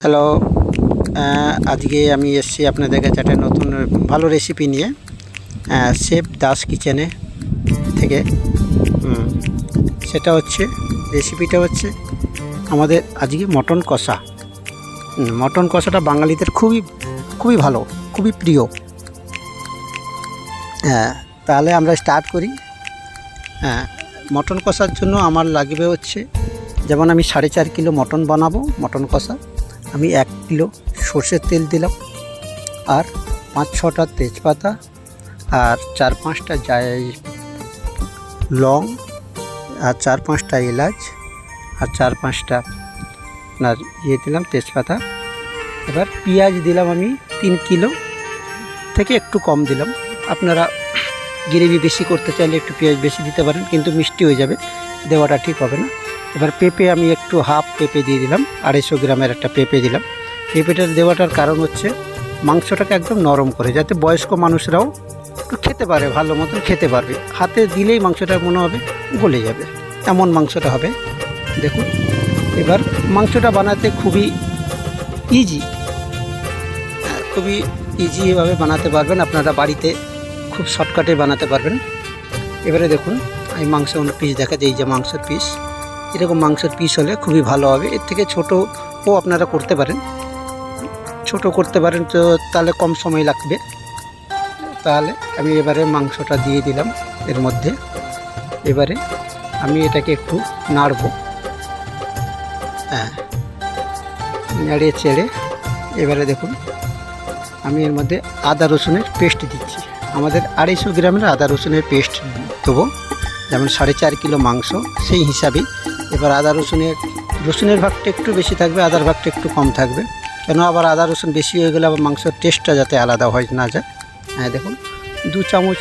Hello, আজকে আমি এসেছি আপনাদের কাছে একটা নতুন ভালো রেসিপি নিয়ে, শেফ দাস কিচেনে থেকে। সেটা হচ্ছে, রেসিপিটা হচ্ছে আমাদের আজকে মটন কষা। মটন কষাটা বাঙালিদের খুবই ভালো, খুবই প্রিয়। তাহলে আমরা স্টার্ট করি। মটন কষার জন্য আমার লাগবে হচ্ছে, যেমন আমি 4.5 কিলো মটন বানাবো। মটন কষা আমি 1 কিলো সর্ষের তেল দিলাম, আর 5-6টা তেজপাতা, আর 4-5টা লং, আর 4-5টা এলাচ, আর 4-5টা আপনার দিলাম তেজপাতা। এবার পেঁয়াজ দিলাম আমি 3 কিলো থেকে একটু কম দিলাম। আপনারা গ্রেভি বেশি করতে চাইলে একটু পেঁয়াজ বেশি দিতে পারেন, কিন্তু মিষ্টি হয়ে যাবে, দেওয়াটা ঠিক হবে না। এবার পেঁপে আমি একটু হাফ পেঁপে দিয়ে দিলাম, 250 গ্রামের একটা পেঁপে দিলাম। পেঁপেটার দেওয়াটার কারণ হচ্ছে মাংসটাকে একদম নরম করে, যাতে বয়স্ক মানুষরাও একটু খেতে পারে, ভালো মতন খেতে পারবে। হাতে দিলেই মাংসটা মনে হবে গলে যাবে, এমন মাংসটা হবে। দেখুন, এবার মাংসটা বানাতে খুবই ইজিভাবে বানাতে পারবেন আপনারা, বাড়িতে খুব শর্টকাটে বানাতে পারবেন। এবারে দেখুন, এই মাংসের পিস দেখা যায়, এই যে মাংসের পিস, এরকম মাংসের পিস হলে খুবই ভালো হবে। এর থেকে ছোটও আপনারা করতে পারেন, তো তাহলে কম সময় লাগবে। তাহলে আমি এবারে মাংসটা দিয়ে দিলাম এর মধ্যে। এবারে আমি এটাকে একটু নাড়বো, নেড়ে চেড়ে। এবারে দেখুন, আমি এর মধ্যে আদা রসুনের পেস্ট দিচ্ছি। আমাদের 250 গ্রামের আদা রসুনের পেস্ট দেবো, যেমন 4.5 কিলো মাংস সেই হিসাবেই। এবার আদা রসুনের ভাগটা একটু বেশি থাকবে, আদার ভাগটা একটু কম থাকবে, কেন আবার আদা রসুন বেশি হয়ে গেলে আবার মাংসের টেস্টটা যাতে আলাদা হয় না যায়। দেখুন, 2 চামচ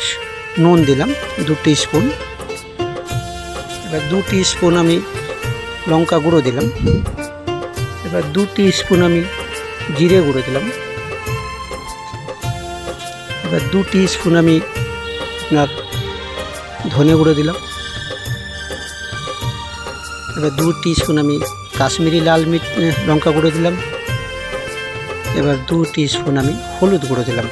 নুন দিলাম, 2 টিস্পুন। এবার 2 টিস্পুন আমি লঙ্কা গুঁড়ো দিলাম। এবার 2 টিস্পুন আমি জিরে গুঁড়ো দিলাম। এবার 2 টিস্পুন আমি আপনার ধনে গুঁড়ো দিলাম। এবার 2 টিস্পুন আমি কাশ্মীরি লাল লঙ্কা গুঁড়ো দিলাম। এবার 2 টিস্পুন আমি হলুদ গুঁড়ো দিলাম।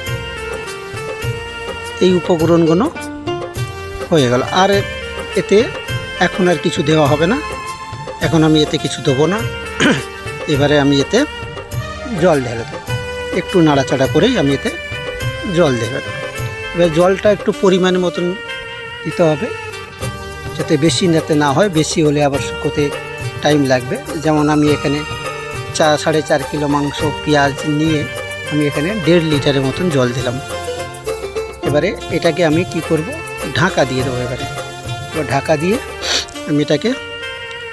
এই উপকরণগুলো হয়ে গেল। আর এতে এখন আর কিছু দেওয়া হবে না, এখন আমি এতে কিছু দেবো না। এবারে আমি এতে জল ঢেলে দেবো, একটু নাড়াচাড়া করেই আমি এতে জল ঢেলে দেবো। এবার জলটা একটু পরিমাণ মতন দিতে হবে, যাতে বেশি যাতে না হয়, বেশি হলে আবার শুকোতে টাইম লাগবে। যেমন আমি এখানে 4.5 কিলো মাংস পেঁয়াজ নিয়ে আমি এখানে 1.5 লিটারের মতন জল দিলাম। এবারে এটাকে আমি কি করব, ঢাকা দিয়ে দেবো। এবার ঢাকা দিয়ে আমি এটাকে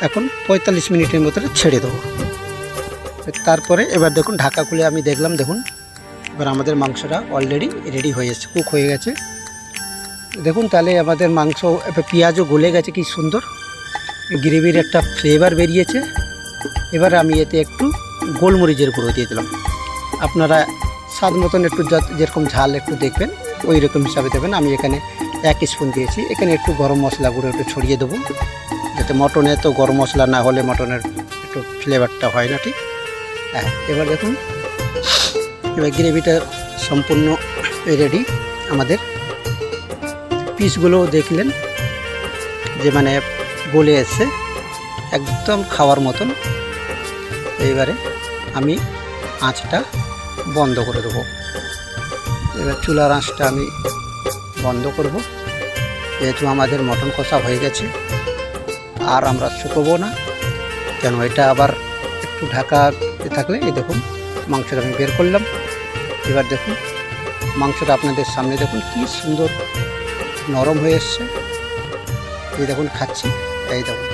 এখন 45 মিনিটের মতো ছেড়ে দেবো। তারপরে এবার দেখুন, ঢাকা খুলে আমি দেখলাম, দেখুন এবার আমাদের মাংসটা অলরেডি রেডি হয়ে গেছে, কুক হয়ে গেছে। দেখুন, তাহলে আমাদের মাংস, পেঁয়াজও গলে গেছে, কি সুন্দর গ্রেভির একটা ফ্লেভার বেরিয়েছে। এবার আমি এতে একটু গোলমরিচের গুঁড়ো দিয়ে দিলাম। আপনারা স্বাদ মতন একটু যেরকম ঝাল একটু দেখবেন, ওই রকম হিসাবে দেবেন। আমি এখানে 1 স্পুন দিয়েছি। এখানে একটু গরম মশলা গুঁড়ো একটু ছড়িয়ে দেবো, যাতে মটনে তো গরম মশলা না হলে মটনের একটু ফ্লেভারটা হয় না ঠিক। এবার দেখুন, এবার গ্রেভিটা সম্পূর্ণ রেডি। আমাদের পিসগুলো দেখলেন যে মানে গলে এসছে, একদম খাওয়ার মতন। এইবারে আমি আঁচটা বন্ধ করে দেবো। এবার চুলার আঁচটা আমি বন্ধ করব, যেহেতু আমাদের মটন কষা হয়ে গেছে। আর আমরা শুকোবো না, কেন এটা আবার একটু ঢাকা থাকলে। এই দেখুন, মাংসটা আমি বের করলাম। এবার দেখুন, মাংসটা আপনাদের সামনে দেখুন কি সুন্দর নরম হয়ে এসছে। এই দেখুন, খাচ্ছি, এই দেখুন।